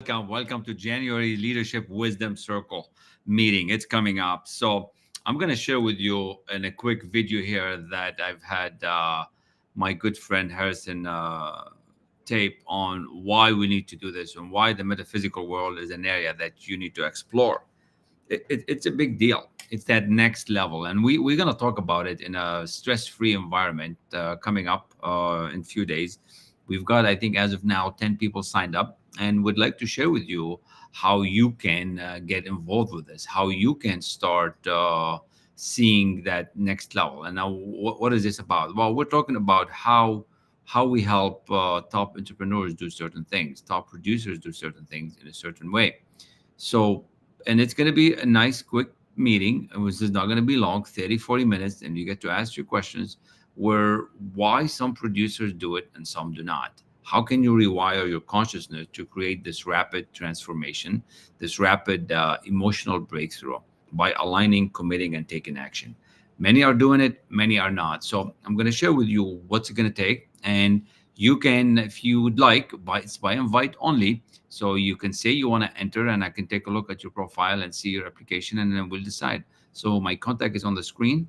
Welcome to January Leadership Wisdom Circle meeting. It's coming up. So I'm going to share with you in a quick video here that I've had my good friend Harrison tape on why we need to do this and why the metaphysical world is an area that you need to explore. It's a big deal. It's that next level. And we're going to talk about it in a stress-free environment coming up in a few days. We've got, I think, as of now, 10 people signed up and would like to share with you how you can get involved with this, how you can start seeing that next level. And now, what is this about? Well, we're talking about how we help top entrepreneurs do certain things, top producers do certain things in a certain way. So, and it's going to be a nice, quick meeting. It was just not going to be long, 30, 40 minutes, and you get to ask your questions where why some producers do it and some do not. How can you rewire your consciousness to create this rapid transformation, this rapid emotional breakthrough by aligning, committing, and taking action? Many are doing it, many are not. So I'm going to share with you what's it going to take. And you can, if you would like, it's by invite only. So you can say you want to enter, and I can take a look at your profile and see your application, and then we'll decide. So my contact is on the screen,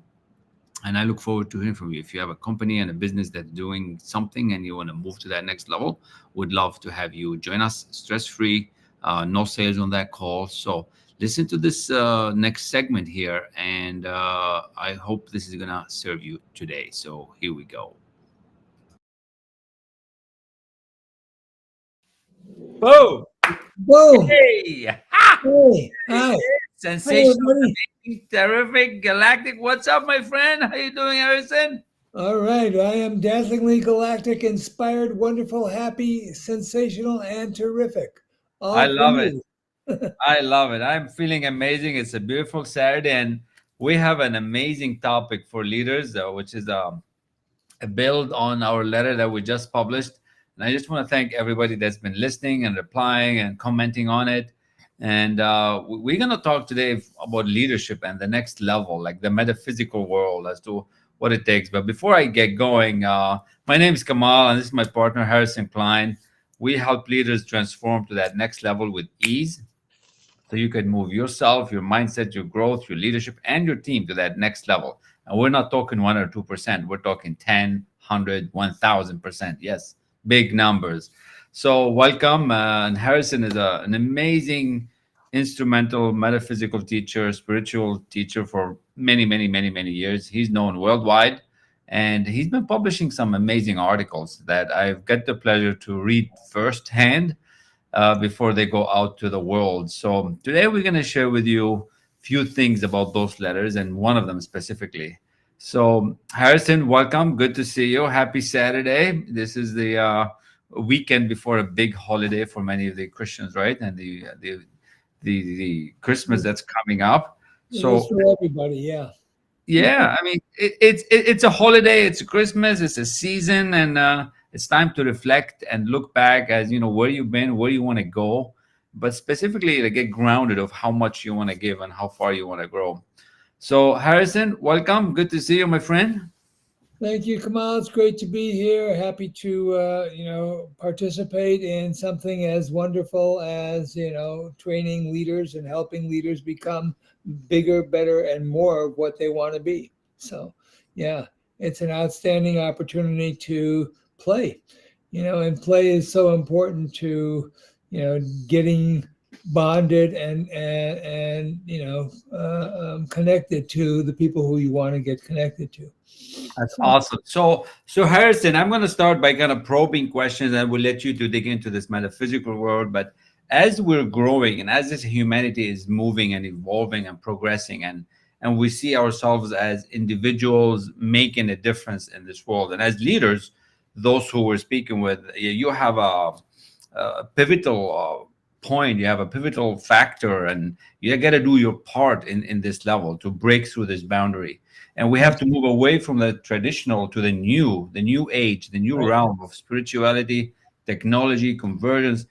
and I look forward to hearing from you. If you have a company and a business that's doing something and you want to move to that next level, would love to have you join us. Stress-free, no sales on that call. So listen to this next segment here, and I hope this is gonna serve you today. So here we go. Boom! Boom. Hey! Hey, Hey, hi. Hi, sensational, everybody. amazing, terrific, galactic. What's up, my friend? How you doing, Harrison? All right. I am dazzlingly galactic, inspired, wonderful, happy, sensational, and terrific. I All for love it. you. I love it. I'm feeling amazing. It's a beautiful Saturday, and we have an amazing topic for leaders, which is a build on our letter that we just published. And I just want to thank everybody that's been listening and replying and commenting on it. And we're going to talk today about leadership and the next level, like the metaphysical world, as to what it takes. But before I get going, my name is Kamal, and this is my partner, Harrison Klein. We help leaders transform to that next level with ease so you can move yourself, your mindset, your growth, your leadership, and your team to that next level. And we're not talking 1 or 2%. We're talking 10, 100, 1,000%. Yes, big numbers. So welcome. And Harrison is an amazing instrumental metaphysical teacher, spiritual teacher for many, many, many, many years. He's known worldwide. And he's been publishing some amazing articles that I've got the pleasure to read firsthand before they go out to the world. So today we're going to share with you a few things about those letters, and one of them specifically. So Harrison, welcome. Good to see you. Happy Saturday. This is the weekend before a big holiday for many of the Christians, right? And the Christmas that's coming up. It is So for everybody. Yeah. yeah, I mean, it's a holiday, it's a Christmas, it's a season, and it's time to reflect and look back as where you've been, where you want to go, but specifically to get grounded of how much you want to give and how far you want to grow. So, Harrison, welcome. Good to see you, my friend. Thank you, Kamal. It's great to be here. Happy to, participate in something as wonderful as, training leaders and helping leaders become bigger, better, and more of what they want to be. So, yeah, it's an outstanding opportunity to play, and play is so important to, getting bonded and connected to the people who you want to get connected to. That's So, awesome. So Harrison, I'm going to start by kind of probing questions, and we'll let you to dig into this metaphysical world. But as we're growing and as this humanity is moving and evolving and progressing, and we see ourselves as individuals making a difference in this world, and as leaders, those who we're speaking with, you have a pivotal point, you have a pivotal factor, and you got to do your part in this level to break through this boundary. And we have to move away from the traditional to the new age, the new right. realm of spirituality, technology, convergence.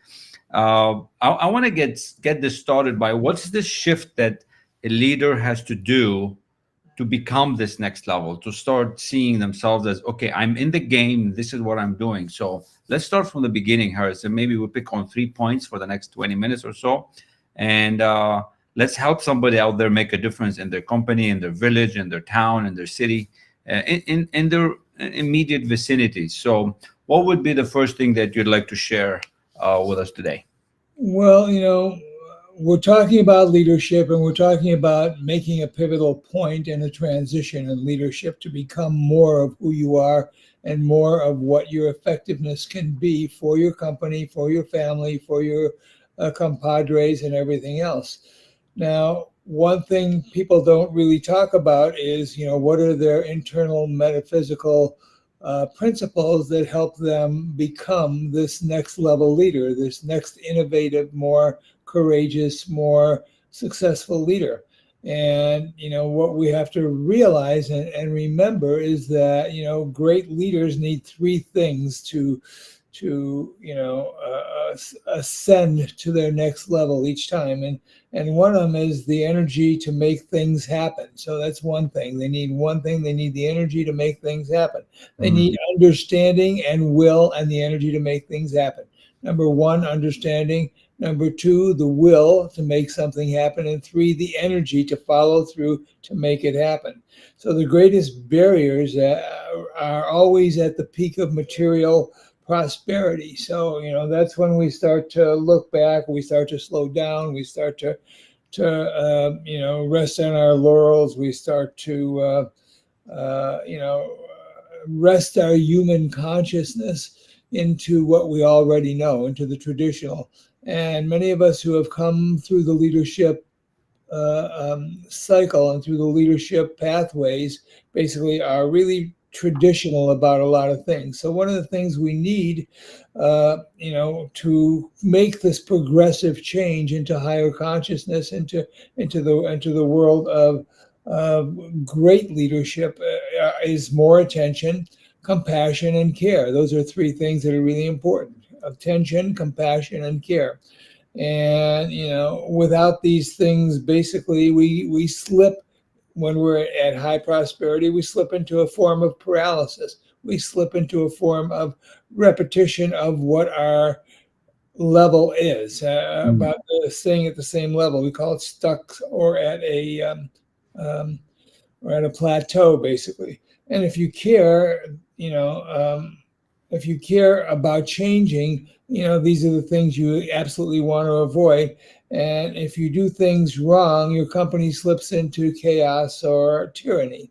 I want to get this started by what's the shift that a leader has to do to become this next level, to start seeing themselves as, okay, I'm in the game, this is what I'm doing. So let's start from the beginning, Harris, and maybe we'll pick on 3 points for the next 20 minutes or so. And let's help somebody out there make a difference in their company, in their village, in their town, in their city, in their immediate vicinity. So what would be the first thing that you'd like to share with us today? Well, we're talking about leadership, and we're talking about making a pivotal point in a transition in leadership to become more of who you are and more of what your effectiveness can be for your company, for your family, for your compadres, and everything else. Now, one thing people don't really talk about is, what are their internal metaphysical principles that help them become this next level leader, this next innovative, more courageous, more successful leader. And what we have to realize and remember is that great leaders need three things to ascend to their next level each time. And one of them is the energy to make things happen. So that's one thing. They need one thing. They need the energy to make things happen. They Mm, need understanding and will and the energy to make things happen. Number one, understanding. Number two, the will to make something happen. And three, the energy to follow through to make it happen. So the greatest barriers are always at the peak of material prosperity. So, that's when we start to look back, we start to slow down, we start to rest on our laurels, we start to, rest our human consciousness into what we already know, into the traditional. And many of us who have come through the leadership cycle and through the leadership pathways basically are really traditional about a lot of things. So one of the things we need, to make this progressive change into higher consciousness, into the world of great leadership, is more attention, compassion, and care. Those are three things that are really important: attention, compassion, and care. And without these things, basically we slip. When we're at high prosperity, we slip into a form of paralysis. We slip into a form of repetition of what our level is, mm, about staying at the same level. We call it stuck, um, or at a plateau, basically. And if you care about changing, these are the things you absolutely want to avoid. And if you do things wrong, your company slips into chaos or tyranny.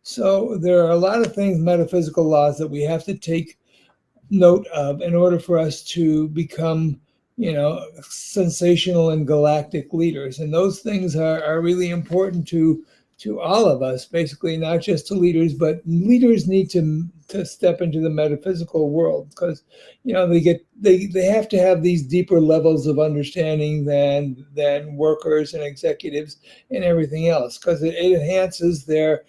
So there are a lot of things, metaphysical laws, that we have to take note of in order for us to become, sensational and galactic leaders. And those things are really important to all of us, basically, not just to leaders, but leaders need to step into the metaphysical world, because they have to have these deeper levels of understanding than workers and executives and everything else, because it enhances their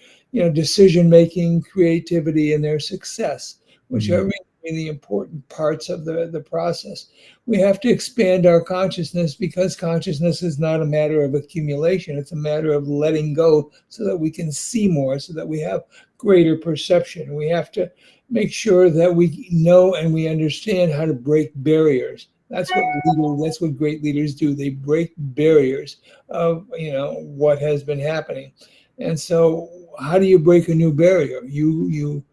decision making, creativity, and their success, which are mm, really important parts of the process. We have to expand our consciousness, because consciousness is not a matter of accumulation. It's a matter of letting go so that we can see more, so that we have greater perception. We have to make sure that we know and we understand how to break barriers. That's what great leaders do. They break barriers of what has been happening. And so how do you break a new barrier? You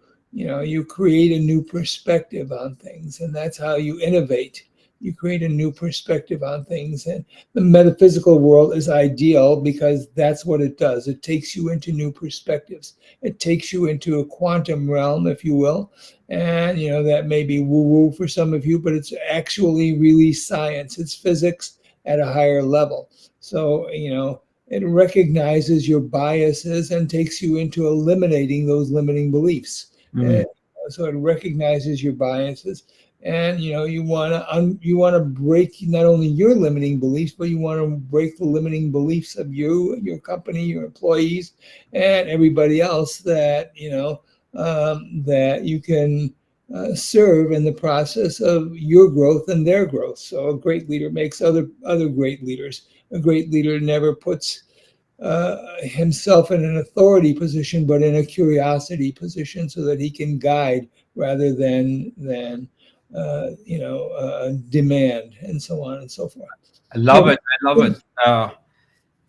create a new perspective on things, and that's how you innovate. You create a new perspective on things. And the metaphysical world is ideal because that's what it does. It takes you into new perspectives. It takes you into a quantum realm, if you will. And that may be woo-woo for some of you, but it's actually really science. It's physics at a higher level. So it recognizes your biases and takes you into eliminating those limiting beliefs. mm, And so it recognizes your biases, and you want to break not only your limiting beliefs, but you want to break the limiting beliefs of you, your company, your employees, and everybody else that you can serve in the process of your growth and their growth. So a great leader makes other great leaders. A great leader never puts himself in an authority position, but in a curiosity position, so that he can guide rather than demand, and so on and so forth. I love it. I love it.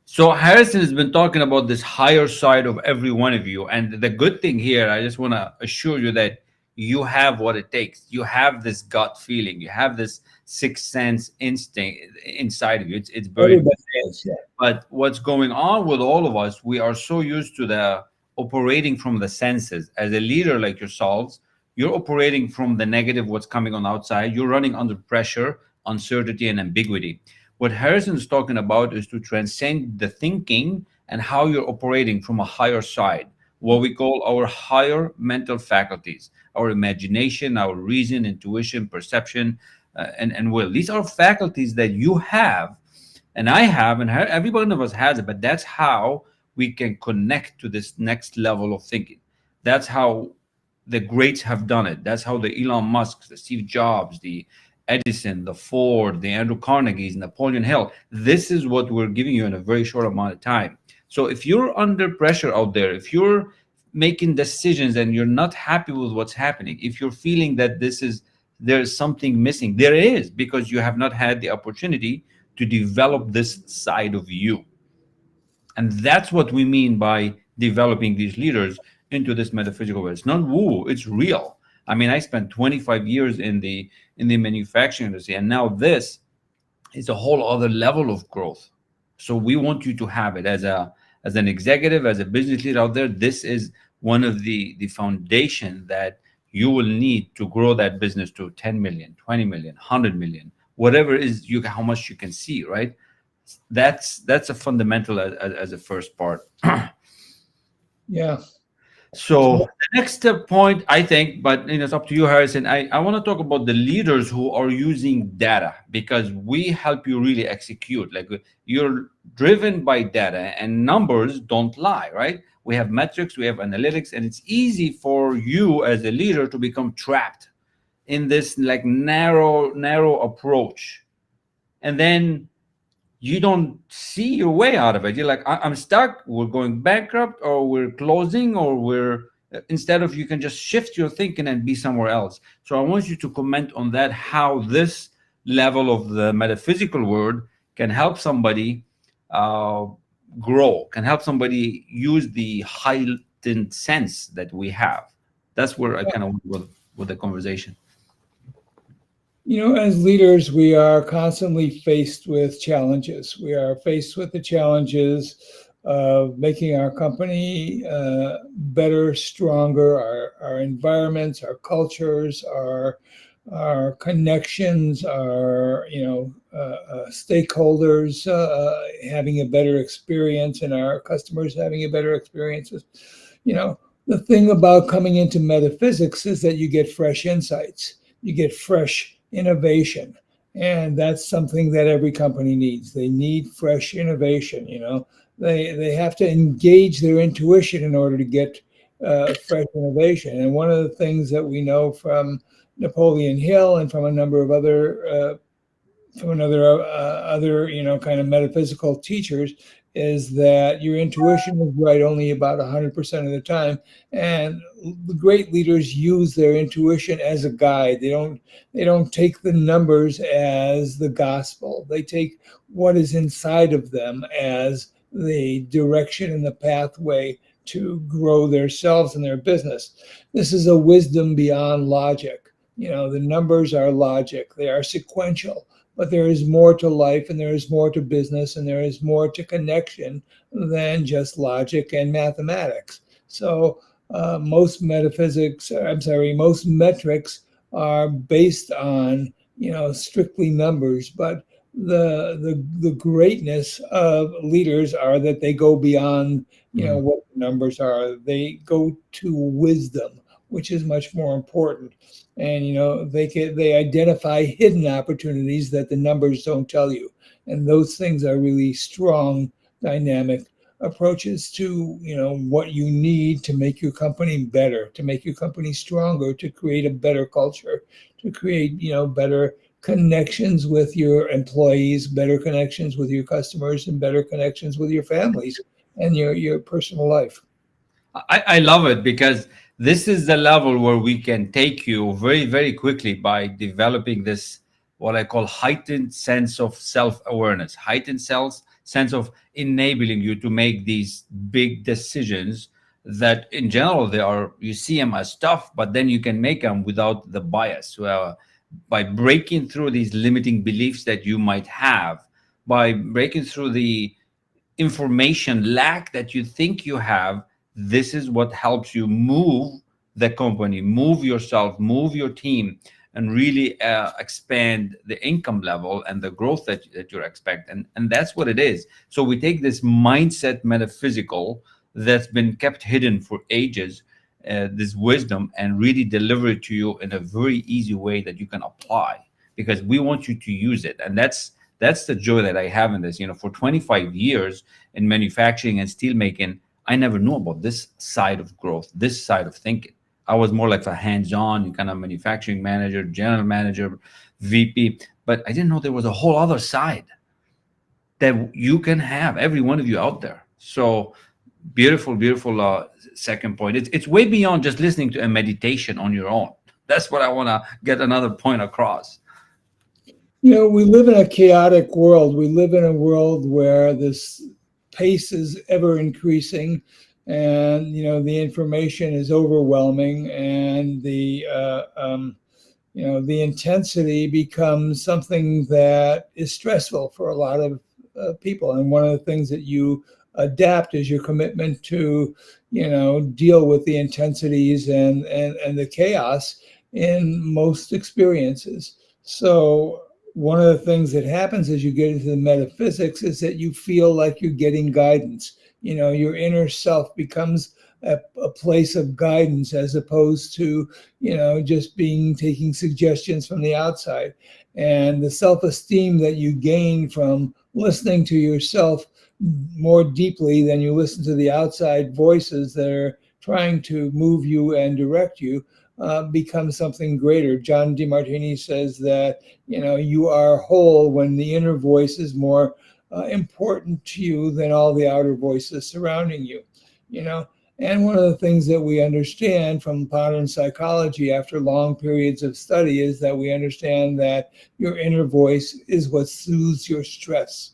So Harrison has been talking about this higher side of every one of you, and the good thing here, I just want to assure you that you have what it takes. You have this gut feeling. You have this sixth sense instinct inside of you. It's very. Everybody does, yeah. But what's going on with all of us, we are so used to the operating from the senses. As a leader like yourselves, you're operating from the negative, what's coming on outside. You're running under pressure, uncertainty, and ambiguity. What Harrison's talking about is to transcend the thinking and how you're operating from a higher side, what we call our higher mental faculties, our imagination, our reason, intuition, perception, and will. These are faculties that you have and I have, and every one of us has it, but that's how we can connect to this next level of thinking. That's how the greats have done it. That's how the Elon Musks, the Steve Jobs, the Edison, the Ford, the Andrew Carnegie's, Napoleon Hill. This is what we're giving you in a very short amount of time. So if you're under pressure out there, if you're making decisions and you're not happy with what's happening, if you're feeling that there's something missing, there is, because you have not had the opportunity to develop this side of you. And that's what we mean by developing these leaders into this metaphysical world. It's not woo, it's real. I mean, I spent 25 years in the manufacturing industry, and now this is a whole other level of growth. So we want you to have it as an executive, as a business leader out there. This is one of the foundation that you will need to grow that business to 10 million, 20 million, 100 million, whatever is you how much you can see, right? That's a fundamental as a first part. Yeah. So the next point, I think, but it's up to you, Harrison. I want to talk about the leaders who are using data, because we help you really execute. Like, you're driven by data, and numbers don't lie, right? We have metrics, we have analytics, and it's easy for you as a leader to become trapped in this like narrow approach, and then you don't see your way out of it. You're like, I'm stuck, we're going bankrupt, or we're closing, or we're instead of, you can just shift your thinking and be somewhere else. So I want you to comment on that, how this level of the metaphysical world can help somebody grow, can help somebody use the heightened sense that we have. That's where I kind of went with the conversation. As leaders, we are constantly faced with challenges. We are faced with the challenges of making our company better, stronger, our environments, our cultures, our connections, our stakeholders having a better experience, and our customers having a better experiences. The thing about coming into metaphysics is that you get fresh insights, you get fresh innovation, and that's something that every company needs. They need fresh innovation. They have to engage their intuition in order to get fresh innovation. And one of the things that we know from Napoleon Hill and from a number of other kind of metaphysical teachers is that your intuition is right only about 100% of the time, and the great leaders use their intuition as a guide. They don't take the numbers as the gospel. They take what is inside of them as the direction and the pathway to grow themselves and their business. This is a wisdom beyond logic. The numbers are logic. They are sequential. But there is more to life, and there is more to business, and there is more to connection than just logic and mathematics. So most metrics are based on strictly numbers. But the greatness of leaders are that they go beyond what the numbers are. They go to wisdom, which is much more important. And they identify hidden opportunities that the numbers don't tell you, and those things are really strong, dynamic approaches to what you need to make your company better, to make your company stronger, to create a better culture, to create better connections with your employees, better connections with your customers, and better connections with your families, and your personal life. I love it because this is the level where we can take you very, very quickly by developing this, what I call heightened sense of self awareness, heightened sense of enabling you to make these big decisions that in general they are, you see them as tough, but then you can make them without the bias. By breaking through these limiting beliefs that you might have, by breaking through the information lack that you think you have, this is what helps you move the company, move yourself, move your team, and really expand the income level and the growth that you're expecting. And that's what it is. So we take this mindset metaphysical that's been kept hidden for ages, this wisdom, and really deliver it to you in a very easy way that you can apply, because we want you to use it. And that's the joy that I have in this. For 25 years in manufacturing and steel making, I never knew about this side of growth, this side of thinking. I was more like a hands-on kind of manufacturing manager, general manager, VP, but I didn't know there was a whole other side that you can have, every one of you out there. So beautiful, beautiful second point. It's way beyond just listening to a meditation on your own. That's what I want to get another point across. We live in a chaotic world. We live in a world where this pace is ever increasing, and the information is overwhelming, and the intensity becomes something that is stressful for a lot of people. And one of the things that you adapt is your commitment to deal with the intensities and the chaos in most experiences. So one of the things that happens as you get into the metaphysics is that you feel like you're getting guidance. Your inner self becomes a place of guidance, as opposed to just taking suggestions from the outside. And the self-esteem that you gain from listening to yourself more deeply than you listen to the outside voices that are trying to move you and direct you becomes something greater. John DeMartini says that you are whole when the inner voice is more important to you than all the outer voices surrounding you. And one of the things that we understand from modern psychology after long periods of study is that we understand that your inner voice is what soothes your stress.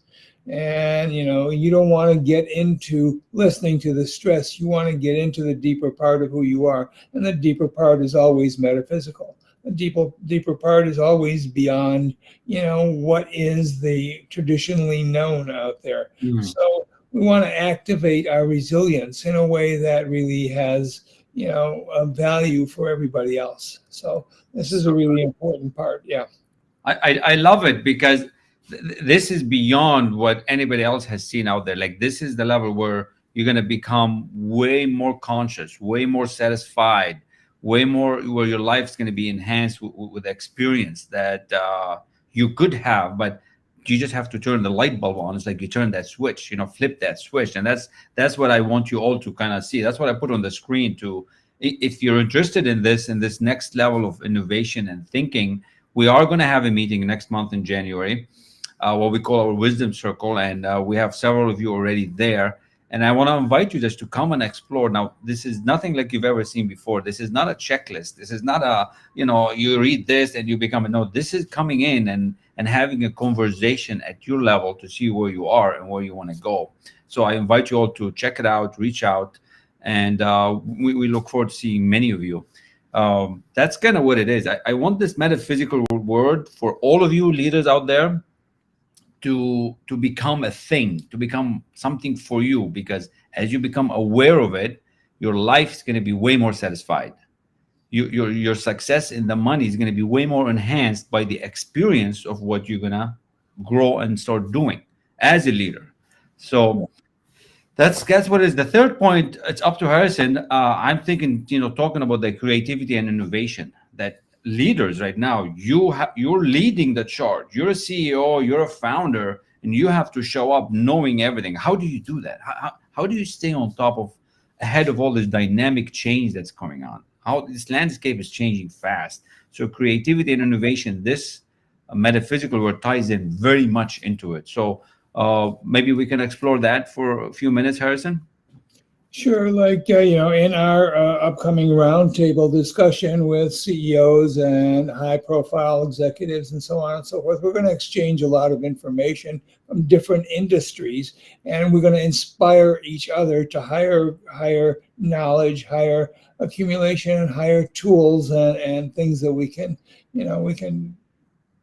And you don't want to get into listening to the stress. You want to get into the deeper part of who you are, and the deeper part is always metaphysical. The deeper part is always beyond what is the traditionally known out there. So we want to activate our resilience in a way that really has a value for everybody else. So this is a really important part. Yeah. I love it because this is beyond what anybody else has seen out there. Like, this is the level where you're going to become way more conscious, way more satisfied, way more, where your life's going to be enhanced with experience that you could have, but you just have to turn the light bulb on. It's like you turn that switch, flip that switch. And that's what I want you all to kind of see. That's what I put on the screen to, if you're interested in this next level of innovation and thinking. We are going to have a meeting next month in January, what we call our wisdom circle. And we have several of you already there. And I want to invite you just to come and explore. Now, this is nothing like you've ever seen before. This is not a checklist. This is not a, you read this and you become a no. This is coming in and having a conversation at your level to see where you are and where you want to go. So I invite you all to check it out, reach out, and we look forward to seeing many of you. That's kind of what it is. I want this metaphysical word for all of you leaders out there to become a thing, to become something for you, because as you become aware of it, your life is going to be way more satisfied. Your success in the money is going to be way more enhanced by the experience of what you're going to grow and start doing as a leader. So that's what is the third point. It's up to Harrison. I'm thinking, talking about the creativity and innovation, that leaders right now, you're leading the charge. You're a CEO, you're a founder, and you have to show up knowing everything. How do you do that? How do you stay on top of, ahead of all this dynamic change that's coming on? How this landscape is changing fast. So creativity and innovation, this metaphysical word ties in very much into it. So Maybe we can explore that for a few minutes, Harrison. Sure, like in our upcoming roundtable discussion with CEOs and high-profile executives and so on and so forth, we're going to exchange a lot of information from different industries, and we're going to inspire each other to higher knowledge, higher accumulation, and higher tools and things that we can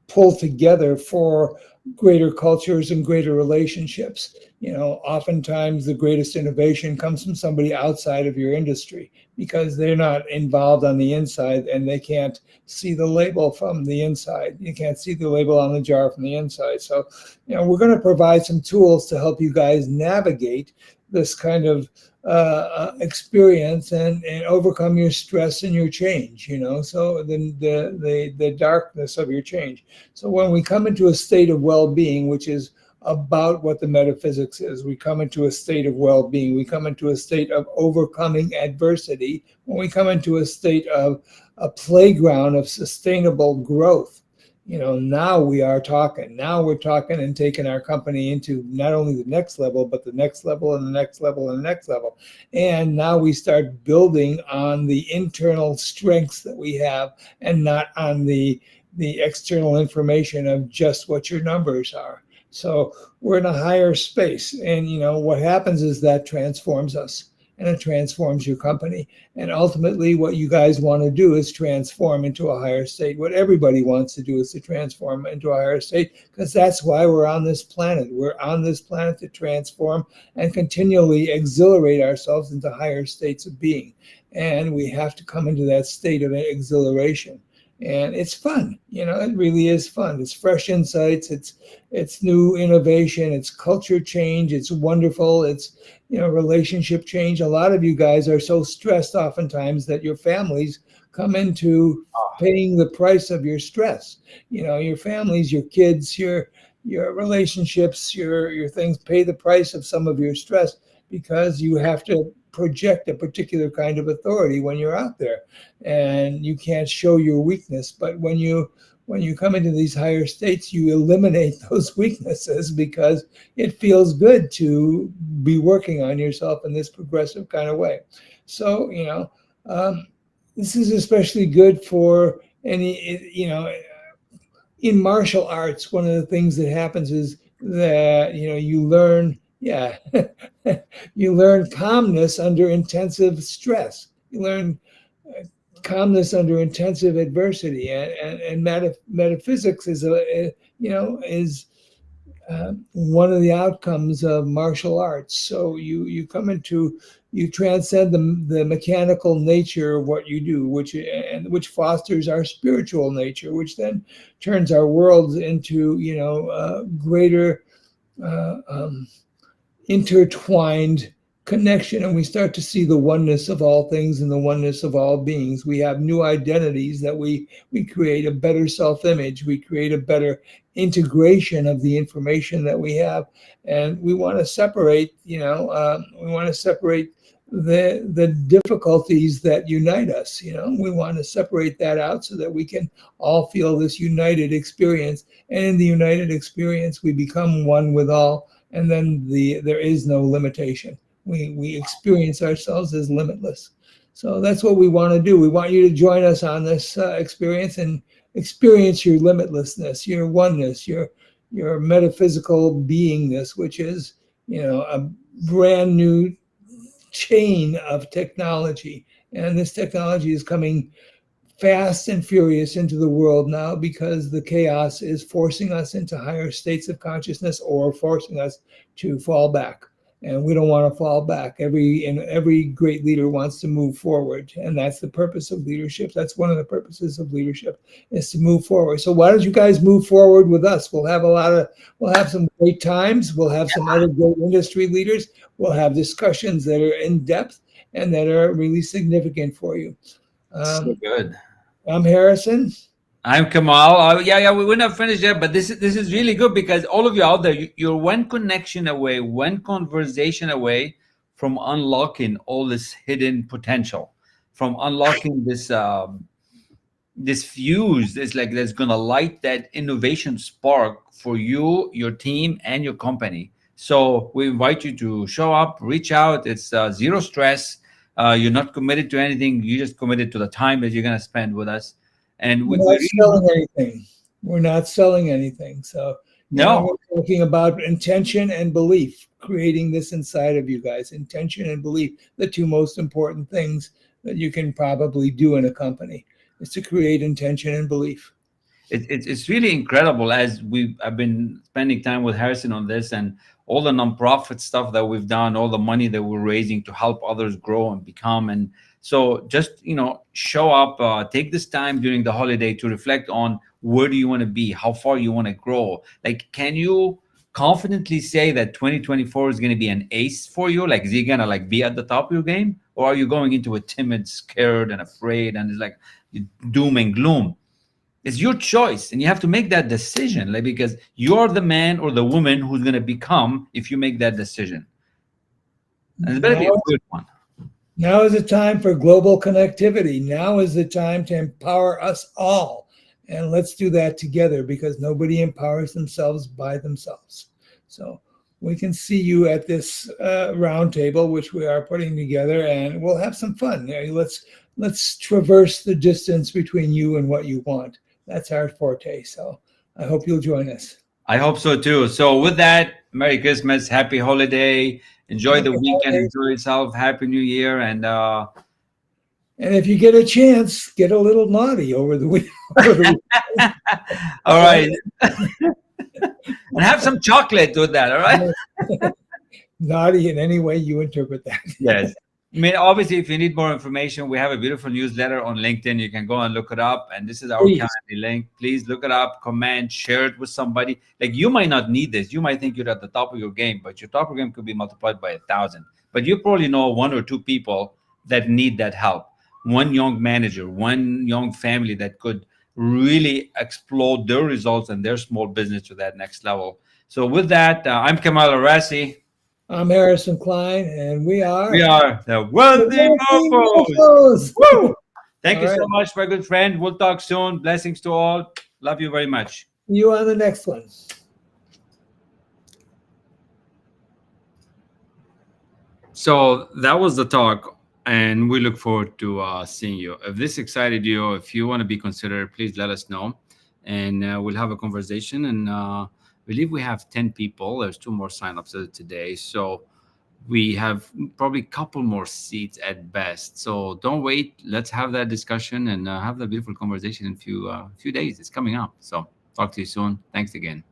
pull together for greater cultures and greater relationships. Oftentimes the greatest innovation comes from somebody outside of your industry because they're not involved on the inside and they can't see the label from the inside. You can't see the label on the jar from the inside. So, we're going to provide some tools to help you guys navigate this kind of experience and overcome your stress and your change. So the darkness of your change. So when we come into a state of well-being, which is about what the metaphysics is, we come into a state of well-being. We come into a state of overcoming adversity. When we come into a state of a playground of sustainable growth, now we are talking. Now we're talking and taking our company into not only the next level, but the next level and the next level and the next level. And now we start building on the internal strengths that we have and not on the external information of just what your numbers are. So we're in a higher space. And what happens is that transforms us and it transforms your company. And ultimately, what you guys want to do is transform into a higher state. What everybody wants to do is to transform into a higher state, because that's why we're on this planet. We're on this planet to transform and continually exhilarate ourselves into higher states of being. And we have to come into that state of exhilaration. And it's fun, it really is fun. It's fresh insights, it's new innovation, it's culture change, it's wonderful, it's relationship change. A lot of you guys are so stressed oftentimes that your families come into paying the price of your stress. Your families, your kids, your relationships, your things pay the price of some of your stress because you have to project a particular kind of authority when you're out there, and you can't show your weakness. But when you come into these higher states, you eliminate those weaknesses because it feels good to be working on yourself in this progressive kind of way. So this is especially good for any in martial arts. One of the things that happens is that you learn, yeah, you learn calmness under intensive stress. You learn calmness under intensive adversity, and metaphysics is one of the outcomes of martial arts. So you transcend the mechanical nature of what you do, which fosters our spiritual nature, which then turns our worlds into greater intertwined connection, and we start to see the oneness of all things and the oneness of all beings. We have new identities that we create a better self-image. We create a better integration of the information that we have, and we want to separate. The difficulties that unite us. We want to separate that out so that we can all feel this united experience, and in the united experience we become one with all, and then there is no limitation. We experience ourselves as limitless. So that's what we want to do. We want you to join us on this experience and experience your limitlessness, your oneness, your metaphysical beingness, which is a brand new chain of technology. And this technology is coming fast and furious into the world now because the chaos is forcing us into higher states of consciousness or forcing us to fall back. And we don't want to fall back. Every great leader wants to move forward, and that's the purpose of leadership. That's one of the purposes of leadership, is to move forward. So why don't you guys move forward with us? We'll have some great times. We'll have some other great industry leaders. We'll have discussions that are in depth and that are really significant for you. So good. I'm Harrison. I'm Kamal. Yeah, we're not finished yet, but this is really good because all of you out there, you're one connection away, one conversation away from unlocking all this hidden potential, from unlocking this this fuse is like that's gonna light that innovation spark for you, your team, and your company. So we invite you to show up, reach out. It's zero stress. You're not committed to anything. You just committed to the time that you're gonna spend with us, and We're we not really want. selling anything. We're not selling anything. So, No, we're talking about intention and belief, creating this inside of you guys. Intention and belief, the two most important things that you can probably do in a company is to create intention and belief. it's really incredible as I've been spending time with Harrison on this and all the nonprofit stuff that we've done, all the money that we're raising to help others grow and become. And so just, show up, take this time during the holiday to reflect on where do you want to be, how far you want to grow. Like, can you confidently say that 2024 is going to be an ace for you? Like, is he going to like be at the top of your game, or are you going into it timid, scared, and afraid, and it's like doom and gloom? It's your choice, and you have to make that decision, like, because you're the man or the woman who's going to become if you make that decision, and it better be a Now, good one. now is the time for global connectivity. Now is the time to empower us all. And let's do that together because nobody empowers themselves by themselves. So we can see you at this round table, which we are putting together, and we'll have some fun. Let's traverse the distance between you and what you want. That's our forte. So I hope you'll join us. I hope so too. So with that, Merry Christmas, Happy Holiday, enjoy the Happy weekend, holidays. enjoy yourself, Happy New Year, and And if you get a chance, get a little naughty over the week. Over the week. all right, and have some chocolate with that. All right. Naughty in any way you interpret that. Yes. I mean, obviously, if you need more information, we have a beautiful newsletter on LinkedIn. You can go and look it up. And this is our Please. Calendly link. Please look it up, comment, share it with somebody. Like, you might not need this. You might think you're at the top of your game, but your top of your game could be multiplied by 1,000. But you probably know one or two people that need that help. One young manager, one young family that could really explode their results and their small business to that next level. So with that, I'm Kamal Arasi. I'm Harrison Klein, and we We are are the the Wealthy Wealthy Mofos. Mofos. Woo! Thank All you right. so much, my good friend. We'll talk soon. Blessings to all. Love you very much. See you on the next one. So that was the talk, and we look forward to seeing you. If this excited you, if you want to be considered, please let us know, and we'll have a conversation. And I believe we have 10 people. There's two more signups today, so we have probably a couple more seats at best. So don't wait. Let's have that discussion and have that beautiful conversation in a few days. It's coming up. So talk to you soon. Thanks again.